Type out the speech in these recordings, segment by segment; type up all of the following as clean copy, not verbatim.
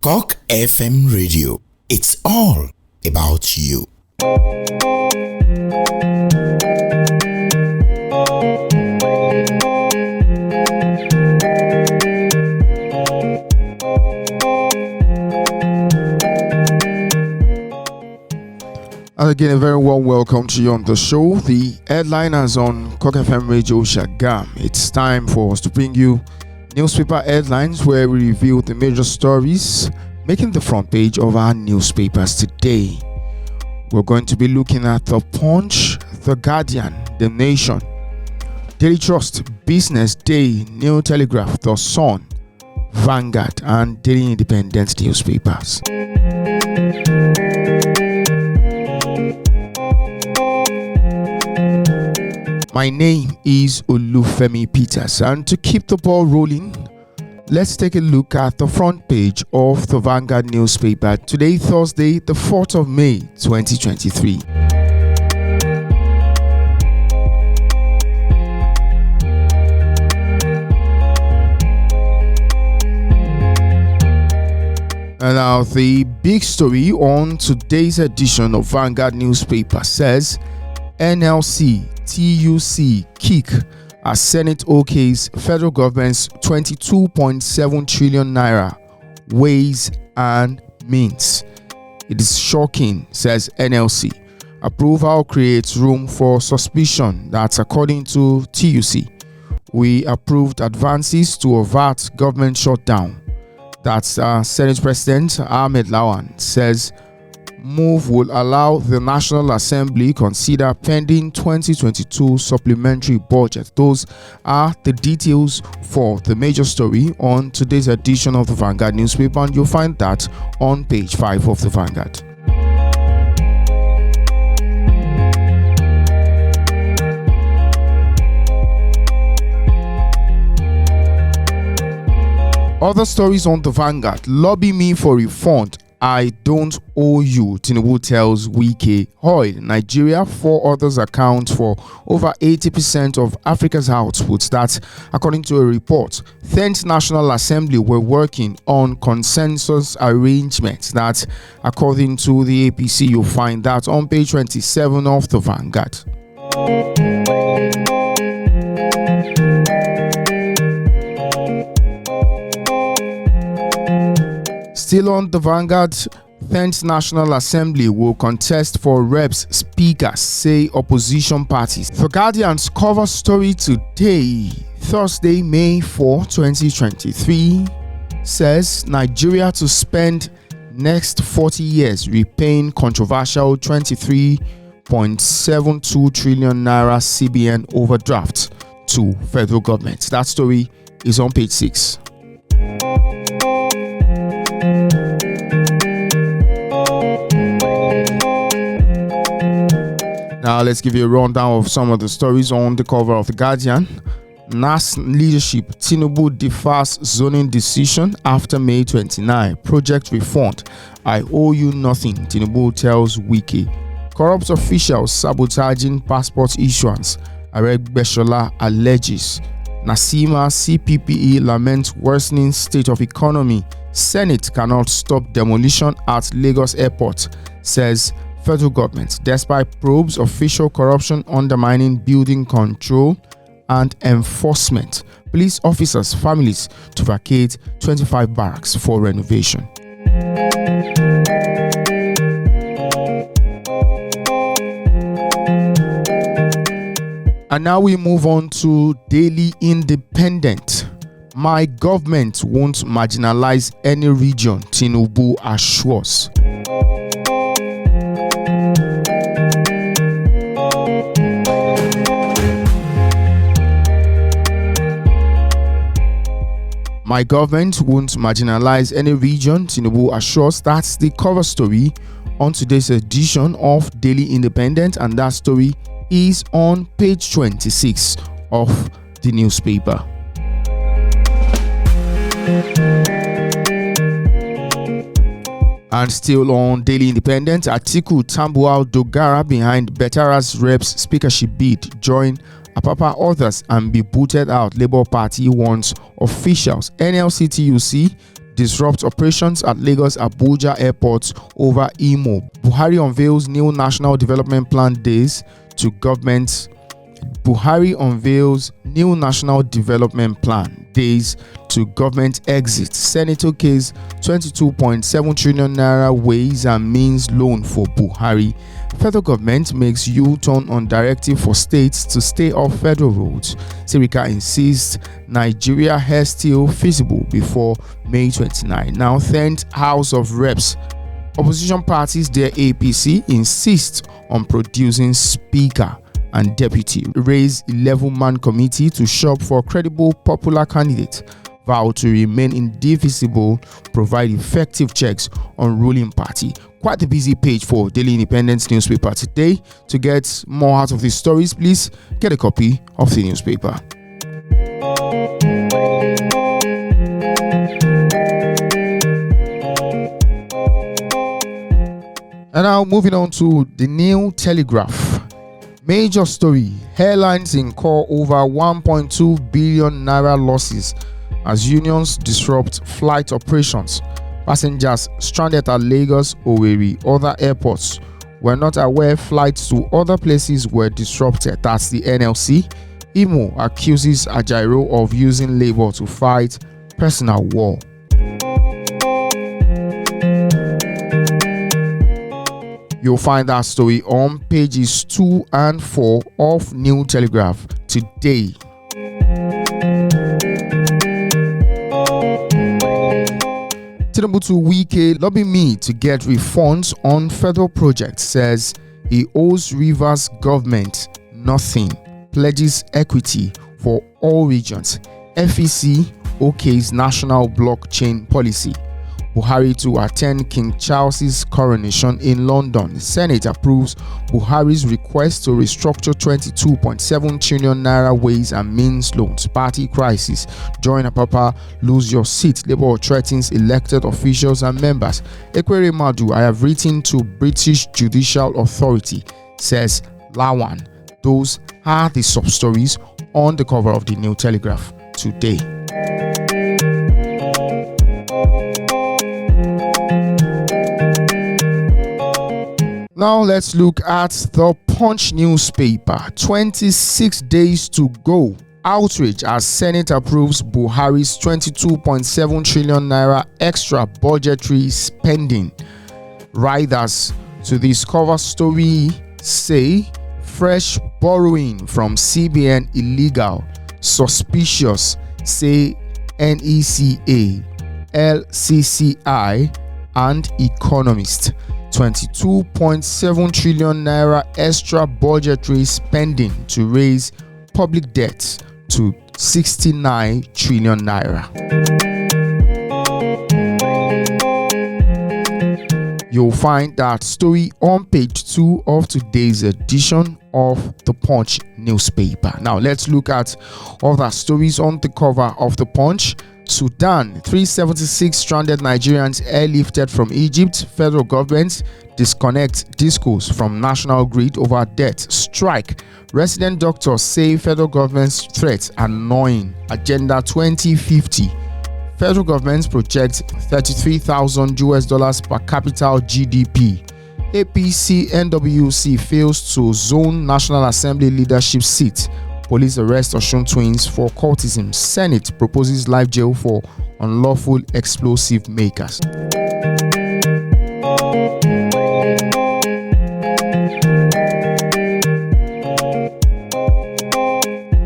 CockFM Radio. It's all about you. Again, a very warm welcome to you on the show. The headliners on CockFM Radio Shagam. It's time for us to bring you newspaper headlines where we review the major stories making the front page of our newspapers today. We're going to be looking at The Punch, The Guardian, The Nation, Daily Trust, Business Day, New Telegraph, The Sun, Vanguard, and Daily Independent newspapers. My name is Olufemi Peters, and to keep the ball rolling, let's take a look at the front page of the Vanguard newspaper today, Thursday, the 4th of May, 2023. And now the big story on today's edition of Vanguard newspaper says NLC TUC kick as Senate OK's federal government's 22.7 trillion naira ways and means. It is shocking, says NLC. Approval creates room for suspicion that, according to TUC, we approved advances to avert government shutdown. That's Senate President Ahmed Lawan says move will allow the National Assembly consider pending 2022 supplementary budget. Those are the details for the major story on today's edition of the Vanguard newspaper, and you'll find that on page 5 of the Vanguard. Other stories on the Vanguard: lobby me for refund, I don't owe you, Tinubu tells Wike. Oil, Nigeria, 4 others account for over 80% of Africa's output. That's according to a report. 10th National Assembly were working on consensus arrangements. That's according to the APC. You'll find that on page 27 of the Vanguard. Still on the Vanguard, 10th National Assembly will contest for reps speakers, say opposition parties. The Guardian's cover story today, Thursday, May 4, 2023, says Nigeria to spend next 40 years repaying controversial 23.72 trillion naira CBN overdraft to federal government. That story is on page 6. Now let's give you a rundown of some of the stories on the cover of the Guardian. NAS leadership: Tinubu defers zoning decision after May 29. Project refund: I owe you nothing, Tinubu tells Wike. Corrupt officials sabotaging passport issuance, Aregbesola alleges. Nasima CPPE laments worsening state of economy. Senate cannot stop demolition at Lagos Airport, says federal government, despite probes, official corruption undermining building control and enforcement. Police officers' families to vacate 25 barracks for renovation. And now we move on to Daily Independent. My government won't marginalize any region, Tinubu assures. My government won't marginalize any region, Tinubu assures. That's the cover story on today's edition of Daily Independent, and that story is on page 26 of the newspaper. And still on Daily Independent, Atiku Tambuwal Dogara behind Betara's reps speakership bid, join Apapa others and be booted out. Labour Party wants officials. NLC TUC disrupt operations at Lagos Abuja airports over Imo. Buhari unveils new national development plan days to government. Buhari unveils new national development plan days to government exit. Senator case 22.7 trillion naira ways and means loan for Buhari. Federal government makes U-turn on directive for states to stay off federal roads. Sirika insists Nigeria has still feasible before May 29. Now, 10th House of Reps. Opposition parties, their APC, insist on producing speaker and deputy. Raise 11-man committee to shop for credible popular candidate. Vow to remain indivisible, provide effective checks on ruling party. Quite a busy page for Daily Independence newspaper today. To get more out of these stories, please get a copy of the newspaper. And now moving on to the New Telegraph. Major story: airlines incur over 1.2 billion naira losses as unions disrupt flight operations. Passengers stranded at Lagos, Owerri, other airports were not aware flights to other places were disrupted. That's the NLC. Imo accuses Ajaero of using labor to fight personal war. You'll find that story on pages 2 and 4 of New Telegraph today. Tinubu to Wike lobby me to get refunds on federal projects, says he owes Rivers government nothing, pledges equity for all regions. FEC OK's national blockchain policy. Buhari to attend King Charles's coronation in London. Senate approves Buhari's request to restructure 22.7 trillion naira ways and means loans. Party crisis. Join Apapa, lose your seat. Labour threatens elected officials and members. Ekwere Madu, I have written to British Judicial Authority, says Lawan. Those are the sub-stories on the cover of the New Telegraph today. Now let's look at the Punch newspaper. 26 days to go. Outrage as Senate approves Buhari's 22.7 trillion naira extra budgetary spending. Writers to this cover story say fresh borrowing from CBN illegal. Suspicious, say NECA, LCCI, and Economist. 22.7 trillion naira extra budgetary spending to raise public debt to 69 trillion naira. You'll find that story on page 2 of today's edition of the Punch newspaper. Now let's look at other stories on the cover of the Punch. Sudan, 376 stranded Nigerians airlifted from Egypt. Federal government disconnect discos from national grid over debt. Strike. Resident doctors say federal government's threats annoying. Agenda 2050. Federal government projects $33,000 per capita GDP. APC NWC fails to zone National Assembly leadership seat. Police arrest Osun twins for cultism. Senate proposes life jail for unlawful explosive makers.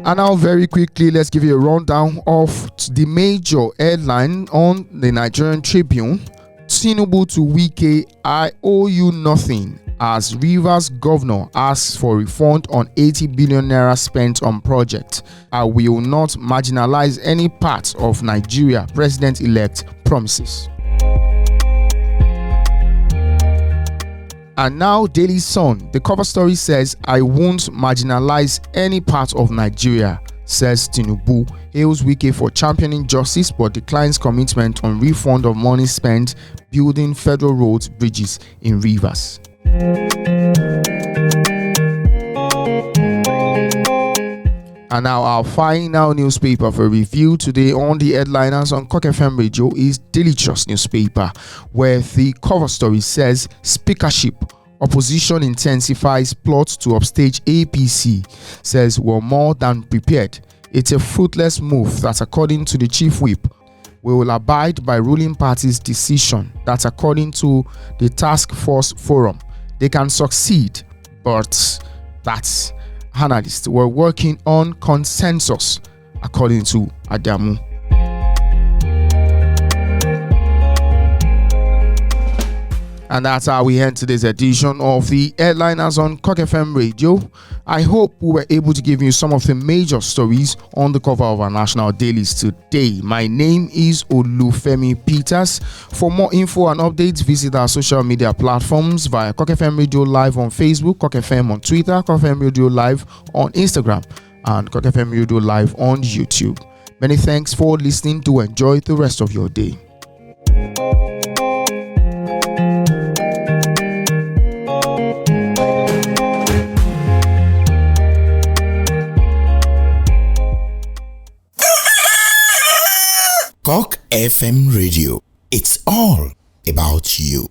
And now very quickly, let's give you a rundown of the major headline on the Nigerian Tribune. Tinubu to Wike, I owe you nothing, as Rivers governor asks for refund on 80 billion naira spent on project. I will not marginalize any part of Nigeria, President-elect promises. And now Daily Sun, the cover story says, I won't marginalize any part of Nigeria, says Tinubu. Hails Wike for championing justice but declines commitment on refund of money spent building federal roads, bridges in Rivers. And now our final newspaper for review today on the headliners on CockFM Radio is Delicious newspaper, where the cover story says speakership, opposition intensifies plot to upstage APC, says we're more than prepared. It's a fruitless move that, according to the chief whip, we will abide by ruling party's decision that, according to the task force forum, they can succeed, but that's analysts were working on consensus, according to Adamu. And that's how we end today's edition of the headliners on CockFM Radio. I hope we were able to give you some of the major stories on the cover of our national dailies today. My name is Olufemi Peters. For more info and updates, visit our social media platforms via CockFM Radio Live on Facebook, CockFM on Twitter, CockFM Radio Live on Instagram, and CockFM Radio Live on YouTube. Many thanks for listening. To enjoy the rest of your day. CockFM Radio. It's all about you.